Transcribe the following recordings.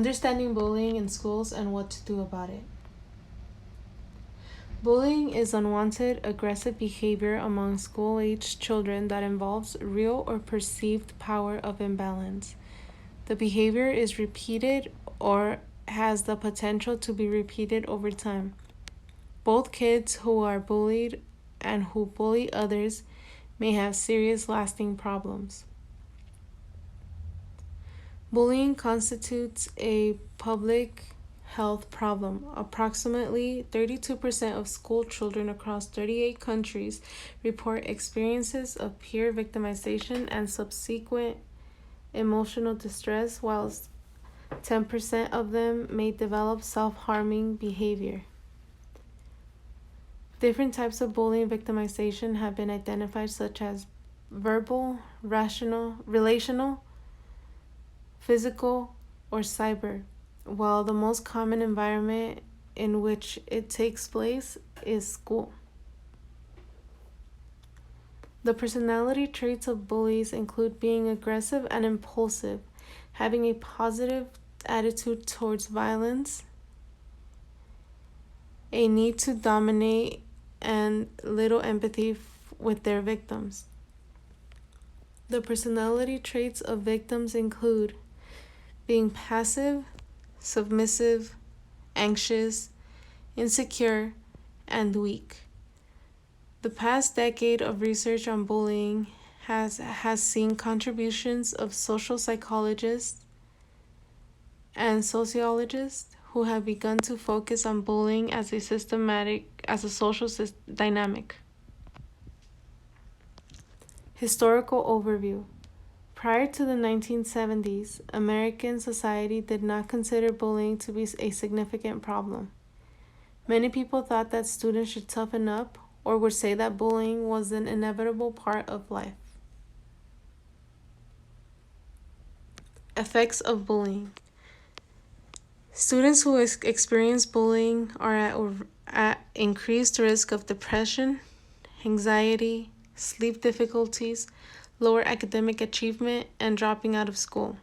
Understanding bullying in schools and what to do about it. Bullying is unwanted, aggressive behavior among school-aged children that involves real or perceived power of imbalance. The behavior is repeated or has the potential to be repeated over time. Both kids who are bullied and who bully others may have serious lasting problems. Bullying constitutes a public health problem. Approximately 32% of school children across 38 countries report experiences of peer victimization and subsequent emotional distress, whilst 10% of them may develop self-harming behavior. Different types of bullying victimization have been identified, such as verbal, relational, physical, or cyber, while the most common environment in which it takes place is school. The personality traits of bullies include being aggressive and impulsive, having a positive attitude towards violence, a need to dominate, and little empathy with their victims. The personality traits of victims include being passive, submissive, anxious, insecure, and weak. The past decade of research on bullying has seen contributions of social psychologists and sociologists who have begun to focus on bullying as a social dynamic. Historical overview. Prior to the 1970s, American society did not consider bullying to be a significant problem. Many people thought that students should toughen up or would say that bullying was an inevitable part of life. Effects of bullying. Students who experience bullying are at increased risk of depression, anxiety, sleep difficulties, lower academic achievement, and dropping out of school.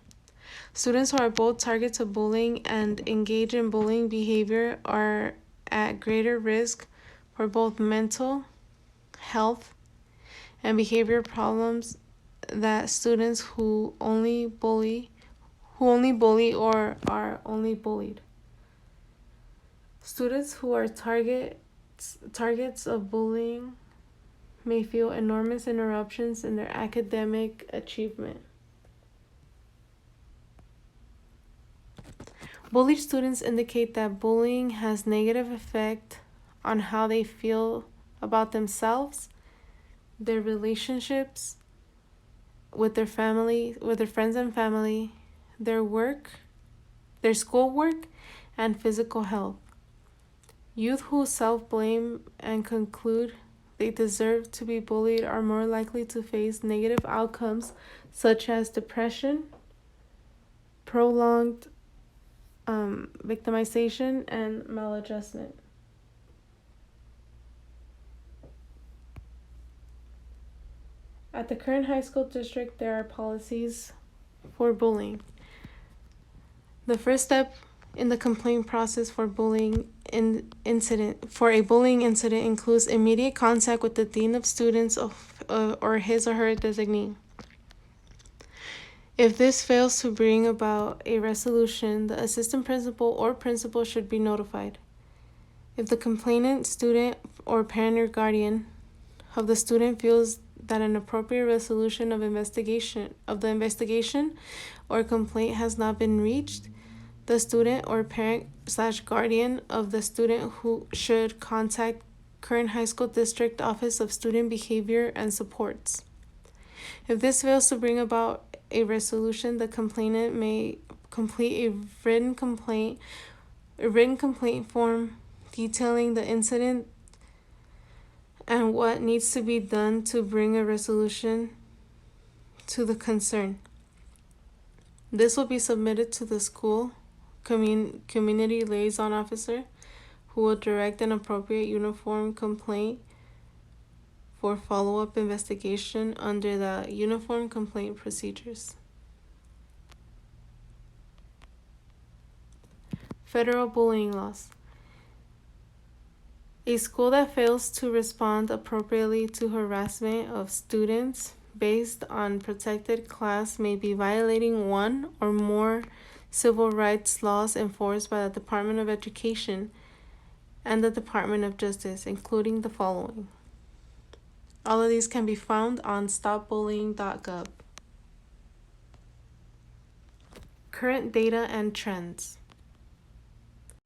Students who are both targets of bullying and engage in bullying behavior are at greater risk for both mental health and behavior problems than students who only bully or are only bullied. Students who are targets of bullying may feel enormous interruptions in their academic achievement. Bullied students indicate that bullying has negative effect on how they feel about themselves, their relationships with their family, with their friends and family, their work, their schoolwork, and physical health. Youth who self-blame and conclude they deserve to be bullied are more likely to face negative outcomes such as depression, prolonged victimization, and maladjustment. At the current high school district, there are policies for bullying. The first step in the complaint process for a bullying incident includes immediate contact with the dean of students or his or her designee. If this fails to bring about a resolution, the assistant principal or principal should be notified. If the complainant, student, or parent or guardian of the student feels that an appropriate resolution of the investigation or complaint has not been reached, the student or parent/guardian of the student who should contact current high school district office of student behavior and supports. If this fails to bring about a resolution, the complainant may complete a written complaint form detailing the incident and what needs to be done to bring a resolution to the concern. This will be submitted to the school community liaison officer, who will direct an appropriate uniform complaint for follow-up investigation under the Uniform Complaint Procedures. Federal bullying laws. A school that fails to respond appropriately to harassment of students based on protected class may be violating one or more civil rights laws enforced by the Department of Education and the Department of Justice, including the following. All of these can be found on stopbullying.gov. Current data and trends.